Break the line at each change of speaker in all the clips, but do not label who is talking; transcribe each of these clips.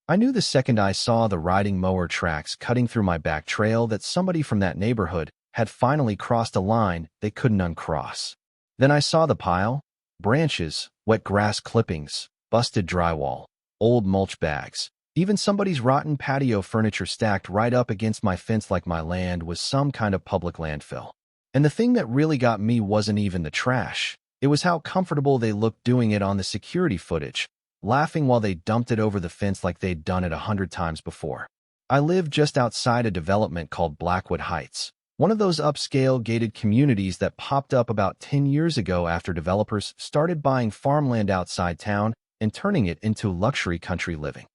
I knew the second I saw the riding mower tracks cutting through my back trail that somebody from that neighborhood had finally crossed a line they couldn't uncross. Then I saw the pile: branches, wet grass clippings, busted drywall, old mulch bags, even somebody's rotten patio furniture stacked right up against my fence like my land was some kind of public landfill. And the thing that really got me wasn't even the trash. It was how comfortable they looked doing it on the security footage, laughing while they dumped it over the fence like they'd done it 100 times before. I live just outside a development called Blackwood Heights, one of those upscale gated communities that popped up about 10 years ago after developers started buying farmland outside town and turning it into luxury country living.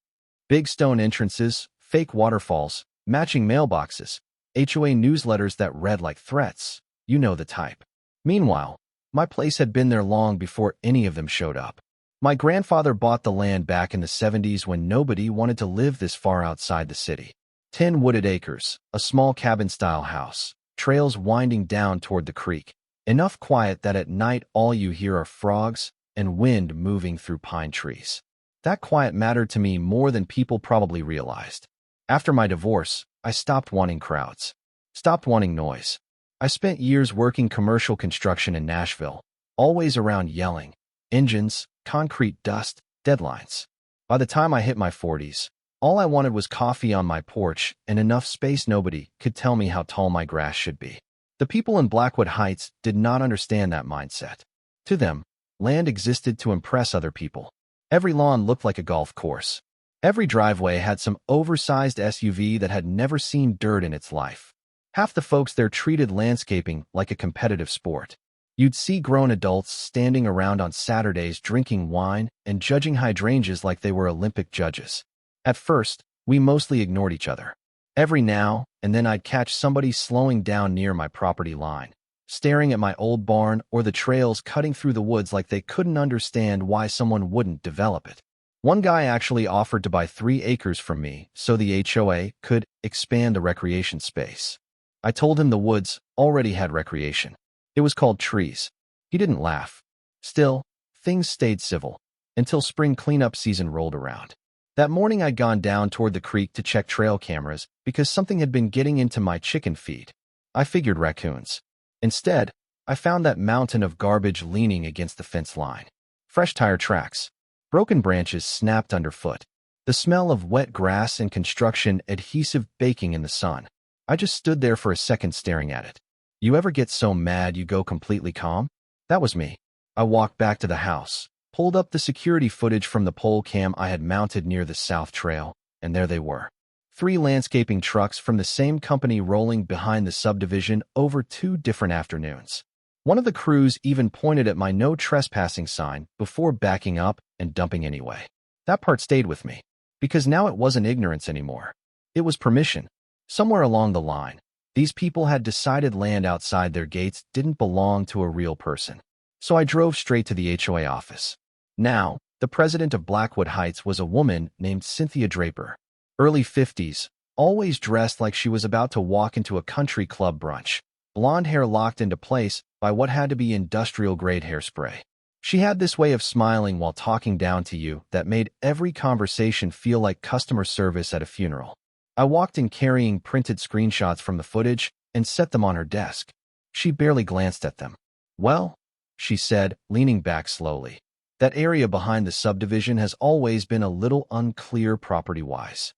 Big stone entrances, fake waterfalls, matching mailboxes, HOA newsletters that read like threats. You know the type. Meanwhile, my place had been there long before any of them showed up. My grandfather bought the land back in the 70s when nobody wanted to live this far outside the city. 10 wooded acres, a small cabin-style house, trails winding down toward the creek, enough quiet that at night all you hear are frogs and wind moving through pine trees. That quiet mattered to me more than people probably realized. After my divorce, I stopped wanting crowds, stopped wanting noise. I spent years working commercial construction in Nashville, always around yelling, engines, concrete dust, deadlines. By the time I hit my 40s, all I wanted was coffee on my porch and enough space nobody could tell me how tall my grass should be. The people in Blackwood Heights did not understand that mindset. To them, land existed to impress other people. Every lawn looked like a golf course. Every driveway had some oversized SUV that had never seen dirt in its life. Half the folks there treated landscaping like a competitive sport. You'd see grown adults standing around on Saturdays drinking wine and judging hydrangeas like they were Olympic judges. At first, we mostly ignored each other. Every now and then I'd catch somebody slowing down near my property line, staring at my old barn or the trails cutting through the woods like they couldn't understand why someone wouldn't develop it. One guy actually offered to buy 3 acres from me so the HOA could expand the recreation space. I told him the woods already had recreation. It was called trees. He didn't laugh. Still, things stayed civil until spring cleanup season rolled around. That morning I'd gone down toward the creek to check trail cameras because something had been getting into my chicken feed. I figured raccoons. Instead, I found that mountain of garbage leaning against the fence line. Fresh tire tracks. Broken branches snapped underfoot. The smell of wet grass and construction adhesive baking in the sun. I just stood there for a second staring at it. You ever get so mad you go completely calm? That was me. I walked back to the house, pulled up the security footage from the pole cam I had mounted near the South Trail, and there they were. 3 landscaping trucks from the same company rolling behind the subdivision over 2 different afternoons. One of the crews even pointed at my no trespassing sign before backing up and dumping anyway. That part stayed with me, because now it wasn't ignorance anymore. It was permission. Somewhere along the line, these people had decided land outside their gates didn't belong to a real person. So I drove straight to the HOA office. Now, the president of Blackwood Heights was a woman named Cynthia Draper, early 50s, always dressed like she was about to walk into a country club brunch, blonde hair locked into place by what had to be industrial-grade hairspray. She had this way of smiling while talking down to you that made every conversation feel like customer service at a funeral. I walked in carrying printed screenshots from the footage and set them on her desk. She barely glanced at them. "Well," she said, leaning back slowly, "that area behind the subdivision has always been a little unclear property-wise."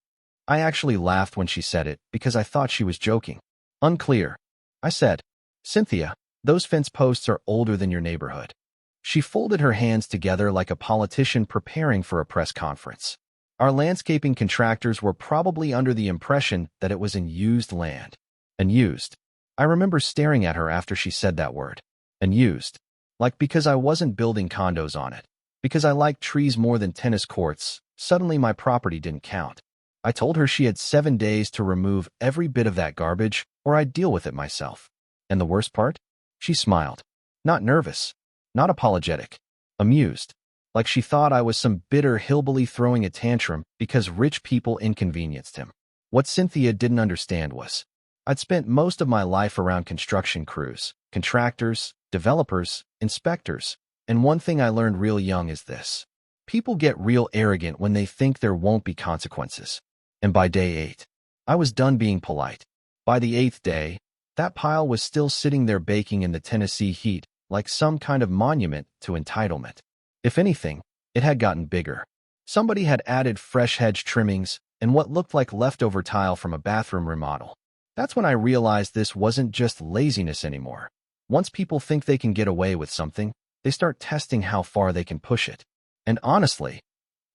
I actually laughed when she said it because I thought she was joking. "Unclear," I said. "Cynthia, those fence posts are older than your neighborhood." She folded her hands together like a politician preparing for a press conference. Our landscaping contractors were probably under the impression that it was in used land. Unused. I remember staring at her after she said that word. Unused. Like because I wasn't building condos on it. Because I liked trees more than tennis courts, suddenly my property didn't count. I told her she had 7 days to remove every bit of that garbage or I'd deal with it myself. And the worst part? She smiled. Not nervous. Not apologetic. Amused. Like she thought I was some bitter hillbilly throwing a tantrum because rich people inconvenienced him. What Cynthia didn't understand was, I'd spent most of my life around construction crews, contractors, developers, inspectors, and one thing I learned real young is this. People get real arrogant when they think there won't be consequences. And by day 8, I was done being polite. By the 8th day, that pile was still sitting there baking in the Tennessee heat, like some kind of monument to entitlement. If anything, it had gotten bigger. Somebody had added fresh hedge trimmings and what looked like leftover tile from a bathroom remodel. That's when I realized this wasn't just laziness anymore. Once people think they can get away with something, they start testing how far they can push it. And honestly,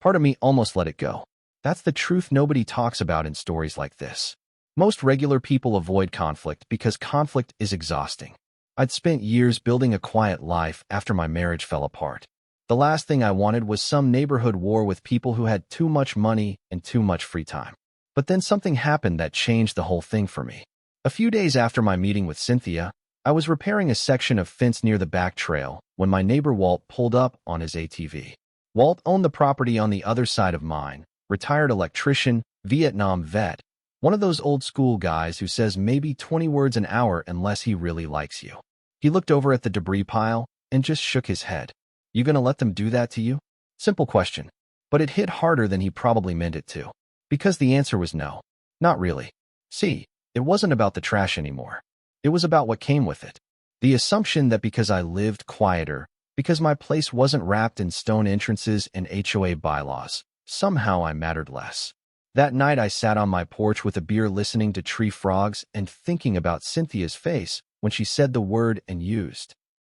part of me almost let it go. That's the truth nobody talks about in stories like this. Most regular people avoid conflict because conflict is exhausting. I'd spent years building a quiet life after my marriage fell apart. The last thing I wanted was some neighborhood war with people who had too much money and too much free time. But then something happened that changed the whole thing for me. A few days after my meeting with Cynthia, I was repairing a section of fence near the back trail when my neighbor Walt pulled up on his ATV. Walt owned the property on the other side of mine, retired electrician, Vietnam vet, one of those old school guys who says maybe 20 words an hour unless he really likes you. He looked over at the debris pile and just shook his head. You gonna let them do that to you? Simple question, but it hit harder than he probably meant it to. Because the answer was no. Not really. See, it wasn't about the trash anymore. It was about what came with it. The assumption that because I lived quieter, because my place wasn't wrapped in stone entrances and HOA bylaws, somehow I mattered less. That night I sat on my porch with a beer listening to tree frogs and thinking about Cynthia's face when she said the word and used.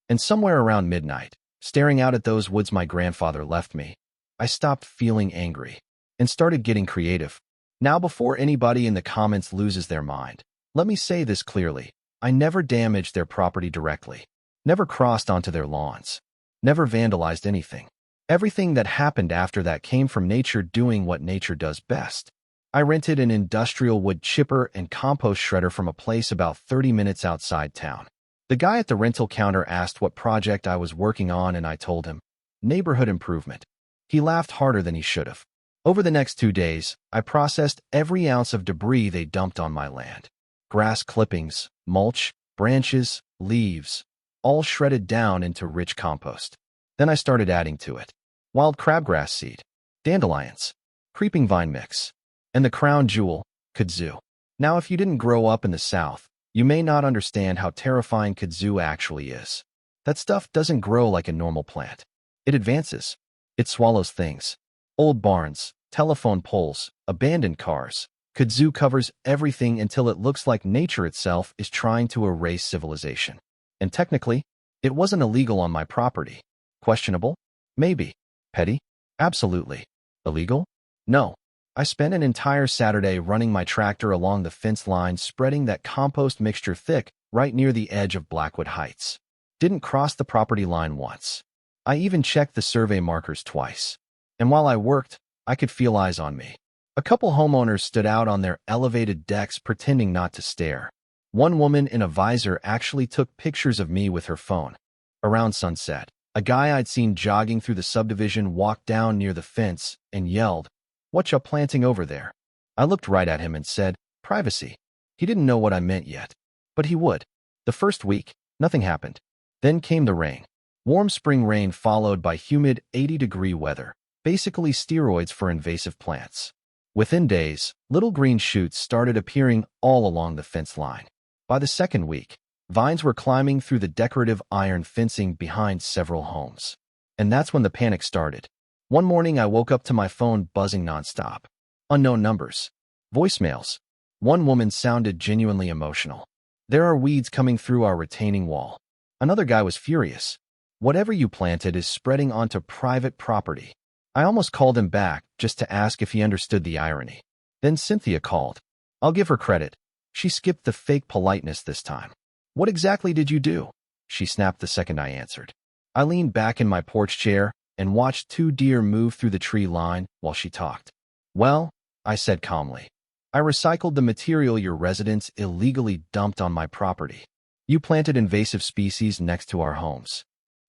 And somewhere around midnight, staring out at those woods my grandfather left me, I stopped feeling angry and started getting creative. Now, before anybody in the comments loses their mind, let me say this clearly. I never damaged their property directly, never crossed onto their lawns, never vandalized anything. Everything that happened after that came from nature doing what nature does best. I rented an industrial wood chipper and compost shredder from a place about 30 minutes outside town. The guy at the rental counter asked what project I was working on, and I told him, neighborhood improvement. He laughed harder than he should have. Over the next 2 days, I processed every ounce of debris they dumped on my land. Grass clippings, mulch, branches, leaves, all shredded down into rich compost. Then I started adding to it. Wild crabgrass seed, dandelions, creeping vine mix, and the crown jewel, kudzu. Now, if you didn't grow up in the South, you may not understand how terrifying kudzu actually is. That stuff doesn't grow like a normal plant. It advances. It swallows things. Old barns, telephone poles, abandoned cars. Kudzu covers everything until it looks like nature itself is trying to erase civilization. And technically, it wasn't illegal on my property. Questionable? Maybe. Petty? Absolutely. Illegal? No. I spent an entire Saturday running my tractor along the fence line, spreading that compost mixture thick right near the edge of Blackwood Heights. Didn't cross the property line once. I even checked the survey markers twice. And while I worked, I could feel eyes on me. A couple homeowners stood out on their elevated decks pretending not to stare. One woman in a visor actually took pictures of me with her phone. Around sunset, a guy I'd seen jogging through the subdivision walked down near the fence and yelled, "What ya planting over there?" I looked right at him and said, "Privacy." He didn't know what I meant yet, but he would. The first week, nothing happened. Then came the rain. Warm spring rain followed by humid 80-degree weather, basically steroids for invasive plants. Within days, little green shoots started appearing all along the fence line. By the second week, vines were climbing through the decorative iron fencing behind several homes. And that's when the panic started. One morning I woke up to my phone buzzing nonstop. Unknown numbers. Voicemails. One woman sounded genuinely emotional. "There are weeds coming through our retaining wall." Another guy was furious. "Whatever you planted is spreading onto private property." I almost called him back just to ask if he understood the irony. Then Cynthia called. I'll give her credit. She skipped the fake politeness this time. "What exactly did you do?" she snapped the second I answered. I leaned back in my porch chair and watched 2 deer move through the tree line while she talked. "Well," I said calmly, "I recycled the material your residents illegally dumped on my property. You planted invasive species next to our homes."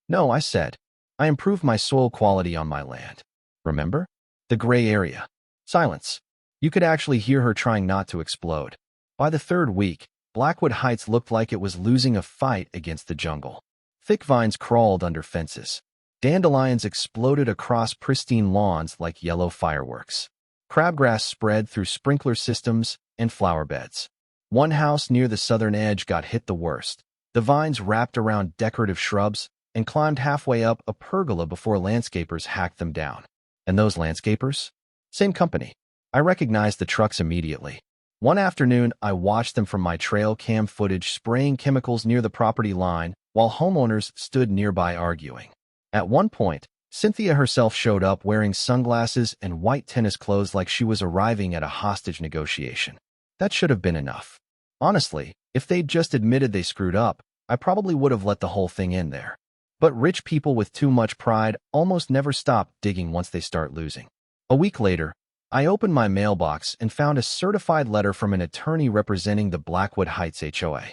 "No," I said. "I improved my soil quality on my land. Remember? The gray area." Silence. You could actually hear her trying not to explode. By the 3rd week, Blackwood Heights looked like it was losing a fight against the jungle. Thick vines crawled under fences. Dandelions exploded across pristine lawns like yellow fireworks. Crabgrass spread through sprinkler systems and flower beds. One house near the southern edge got hit the worst. The vines wrapped around decorative shrubs and climbed halfway up a pergola before landscapers hacked them down. And those landscapers? Same company. I recognized the trucks immediately. One afternoon, I watched them from my trail cam footage spraying chemicals near the property line while homeowners stood nearby arguing. At one point, Cynthia herself showed up wearing sunglasses and white tennis clothes like she was arriving at a hostage negotiation. That should have been enough. Honestly, if they'd just admitted they screwed up, I probably would have let the whole thing in there. But rich people with too much pride almost never stop digging once they start losing. A week later, I opened my mailbox and found a certified letter from an attorney representing the Blackwood Heights HOA.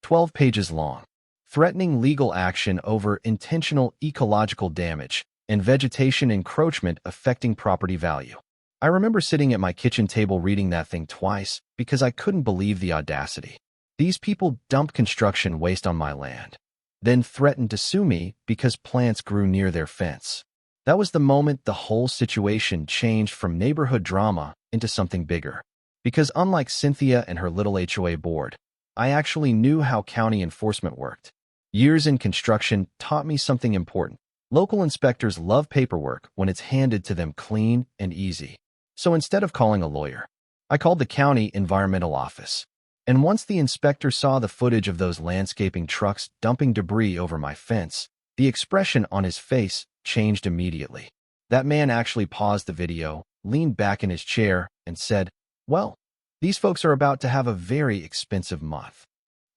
12 pages long, threatening legal action over intentional ecological damage and vegetation encroachment affecting property value. I remember sitting at my kitchen table reading that thing twice because I couldn't believe the audacity. These people dumped construction waste on my land, then threatened to sue me because plants grew near their fence. That was the moment the whole situation changed from neighborhood drama into something bigger. Because unlike Cynthia and her little HOA board, I actually knew how county enforcement worked. Years in construction taught me something important. Local inspectors love paperwork when it's handed to them clean and easy. So instead of calling a lawyer, I called the county environmental office. And once the inspector saw the footage of those landscaping trucks dumping debris over my fence, the expression on his face changed immediately. That man actually paused the video, leaned back in his chair, and said, "Well, these folks are about to have a very expensive month."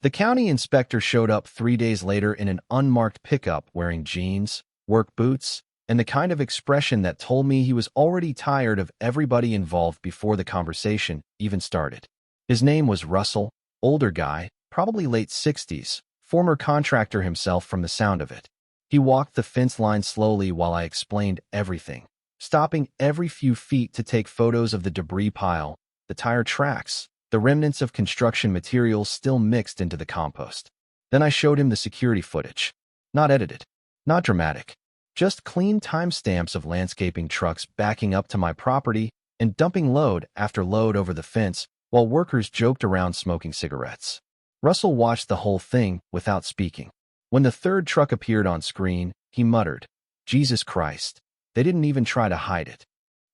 The county inspector showed up 3 days later in an unmarked pickup wearing jeans, work boots, and the kind of expression that told me he was already tired of everybody involved before the conversation even started. His name was Russell, older guy, probably late 60s, former contractor himself from the sound of it. He walked the fence line slowly while I explained everything, stopping every few feet to take photos of the debris pile, the tire tracks, the remnants of construction materials still mixed into the compost. Then I showed him the security footage. Not edited, not dramatic, just clean timestamps of landscaping trucks backing up to my property and dumping load after load over the fence while workers joked around smoking cigarettes. Russell watched the whole thing without speaking. When the third truck appeared on screen, he muttered, "Jesus Christ, they didn't even try to hide it."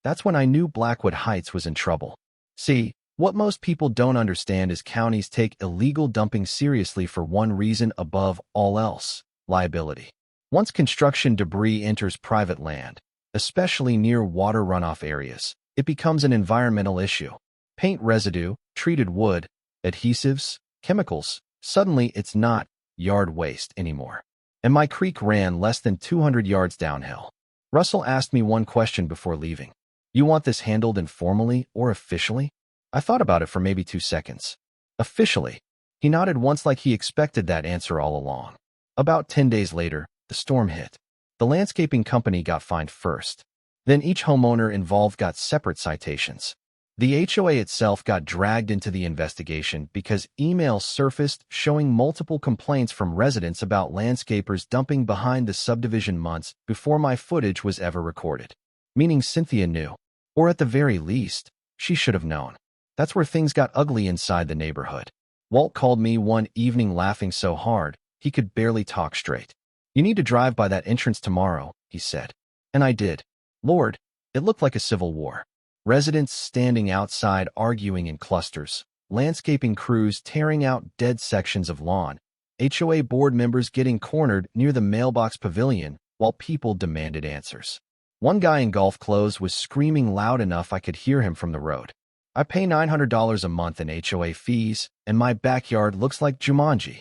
That's when I knew Blackwood Heights was in trouble. See, what most people don't understand is counties take illegal dumping seriously for one reason above all else: liability. Once construction debris enters private land, especially near water runoff areas, it becomes an environmental issue. Paint residue, treated wood, adhesives, chemicals, suddenly it's not yard waste anymore. And my creek ran less than 200 yards downhill. Russell asked me one question before leaving. "You want this handled informally or officially?" I thought about it for maybe 2 seconds. "Officially." He nodded once like he expected that answer all along. About 10 days later, the storm hit. The landscaping company got fined first. Then each homeowner involved got separate citations. The HOA itself got dragged into the investigation because emails surfaced showing multiple complaints from residents about landscapers dumping behind the subdivision months before my footage was ever recorded. Meaning Cynthia knew. Or at the very least, she should have known. That's where things got ugly inside the neighborhood. Walt called me one evening laughing so hard, he could barely talk straight. "You need to drive by that entrance tomorrow," he said. And I did. Lord, it looked like a civil war. Residents standing outside arguing in clusters, landscaping crews tearing out dead sections of lawn, HOA board members getting cornered near the mailbox pavilion while people demanded answers. One guy in golf clothes was screaming loud enough I could hear him from the road. "I pay $900 a month in HOA fees, and my backyard looks like Jumanji."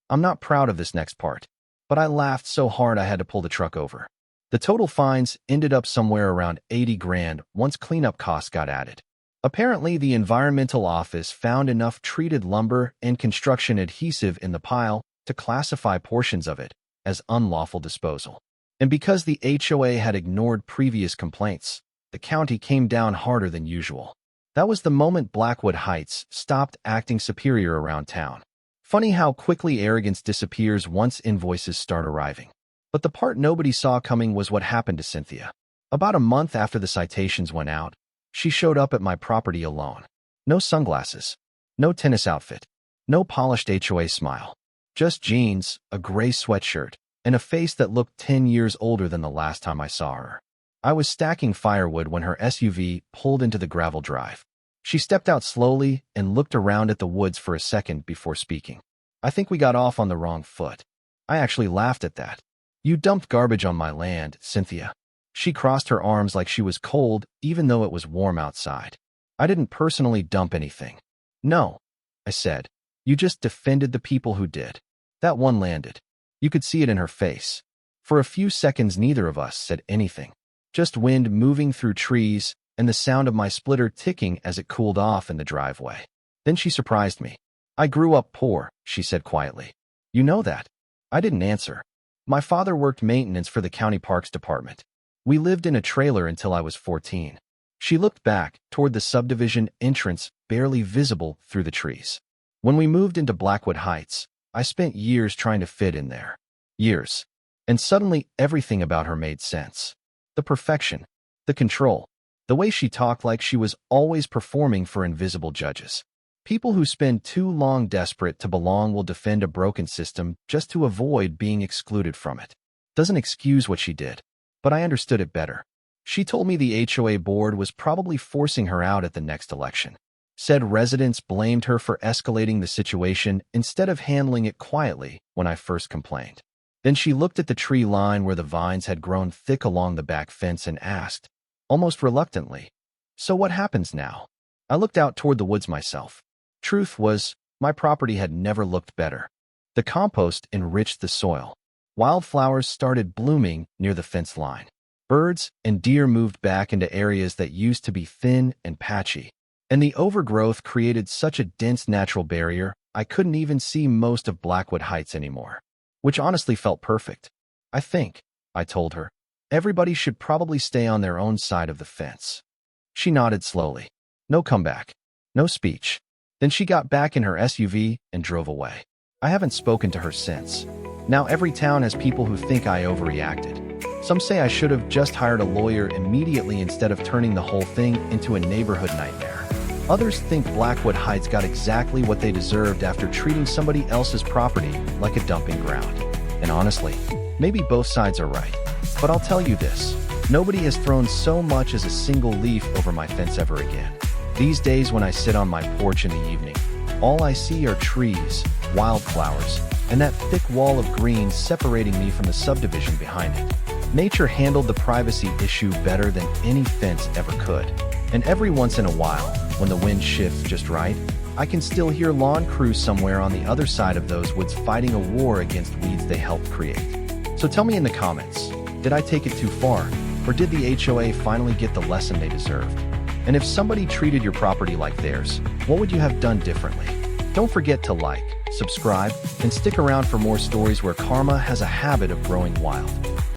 I'm not proud of this next part, but I laughed so hard I had to pull the truck over. The total fines ended up somewhere around 80 grand once cleanup costs got added. Apparently, the environmental office found enough treated lumber and construction adhesive in the pile to classify portions of it as unlawful disposal. And because the HOA had ignored previous complaints, the county came down harder than usual. That was the moment Blackwood Heights stopped acting superior around town. Funny how quickly arrogance disappears once invoices start arriving. But the part nobody saw coming was what happened to Cynthia. About a month after the citations went out, she showed up at my property alone. No sunglasses, no tennis outfit, no polished HOA smile. Just jeans, a gray sweatshirt, and a face that looked 10 years older than the last time I saw her. I was stacking firewood when her SUV pulled into the gravel drive. She stepped out slowly and looked around at the woods for a second before speaking. "I think we got off on the wrong foot." I actually laughed at that. "You dumped garbage on my land, Cynthia." She crossed her arms like she was cold, even though it was warm outside. "I didn't personally dump anything." "No," I said. "You just defended the people who did." That one landed. You could see it in her face. For a few seconds, neither of us said anything. Just wind moving through trees and the sound of my splitter ticking as it cooled off in the driveway. Then she surprised me. "I grew up poor," she said quietly. "You know that?" I didn't answer. "My father worked maintenance for the county parks department. We lived in a trailer until I was 14. She looked back toward the subdivision entrance, barely visible through the trees. "When we moved into Blackwood Heights, I spent years trying to fit in there. Years. And suddenly everything about her made sense. The perfection, the control, the way she talked like she was always performing for invisible judges. People who spend too long desperate to belong will defend a broken system just to avoid being excluded from it. Doesn't excuse what she did, but I understood it better. She told me the HOA board was probably forcing her out at the next election. Said residents blamed her for escalating the situation instead of handling it quietly when I first complained. Then she looked at the tree line where the vines had grown thick along the back fence and asked, almost reluctantly, "So what happens now?" I looked out toward the woods myself. Truth was, my property had never looked better. The compost enriched the soil. Wildflowers started blooming near the fence line. Birds and deer moved back into areas that used to be thin and patchy. And the overgrowth created such a dense natural barrier, I couldn't even see most of Blackwood Heights anymore. Which honestly felt perfect. "I think," I told her, "everybody should probably stay on their own side of the fence." She nodded slowly. No comeback. No speech. Then she got back in her SUV and drove away. I haven't spoken to her since. Now every town has people who think I overreacted. Some say I should have just hired a lawyer immediately instead of turning the whole thing into a neighborhood nightmare. Others think Blackwood Heights got exactly what they deserved after treating somebody else's property like a dumping ground. And honestly, maybe both sides are right. But I'll tell you this, nobody has thrown so much as a single leaf over my fence ever again. These days when I sit on my porch in the evening, all I see are trees, wildflowers, and that thick wall of green separating me from the subdivision behind it. Nature handled the privacy issue better than any fence ever could. And every once in a while, when the wind shifts just right, I can still hear lawn crews somewhere on the other side of those woods fighting a war against weeds they helped create. So tell me in the comments, did I take it too far, or did the HOA finally get the lesson they deserved? And if somebody treated your property like theirs, what would you have done differently? Don't forget to like, subscribe, and stick around for more stories where karma has a habit of growing wild.